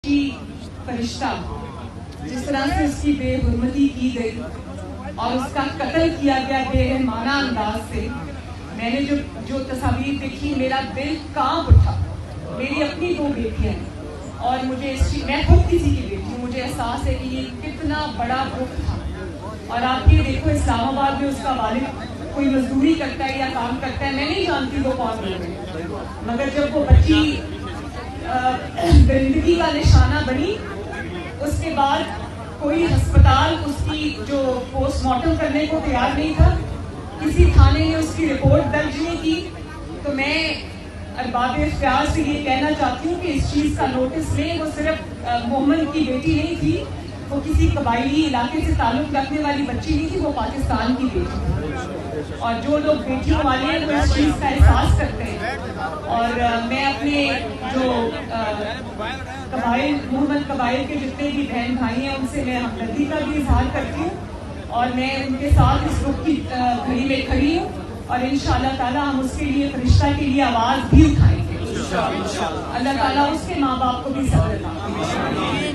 की फरिश्ता जिस तरह से उसकी बेहुरमती की गई और उसका कत्ल किया गया बेरहमाना अंदाज से, मैंने जो तस्वीर देखी मेरा दिल कांप उठा। मेरी अपनी 2 बेटियां हैं और मुझे मैं खुद किसी की बेटी हूँ, मुझे एहसास है कि ये कितना बड़ा दुख था। और आप ये देखो, इस्लामाबाद में उसका वालिद कोई मजदूरी करता है या काम करता है, मैं नहीं जानती वो कौन लोग हैं, मगर जब वो बच्ची दरिंदगी का निशाना बनी, उसके बाद कोई अस्पताल उसकी जो पोस्टमार्टम करने को तैयार नहीं था, किसी थाने ने उसकी रिपोर्ट दर्ज नहीं की। तो मैं अरबाब इख्तियार से ये कहना चाहती हूँ कि इस चीज़ का नोटिस लें। वो सिर्फ मोहम्मद की बेटी नहीं थी, वो किसी कबायली इलाके से ताल्लुक रखने वाली बच्ची नहीं थी, वो पाकिस्तान की बेटी थी। और जो लोग बेटियों वाले हैं वो इस चीज़ का एहसास करते हैं। और मैं अपने जो कबाइल मोहम्मद कबाइल के जितने भी बहन भाई हैं उनसे मैं हमदर्दी का भी इजहार करती हूँ और मैं उनके साथ इस दुख की घड़ी में खड़ी हूँ। और इंशाअल्लाह ताला हम उसके लिए, फरिश्ता के लिए आवाज़ भी उठाएंगे। अल्लाह ताला उसके माँ बाप को भी सब्र दें।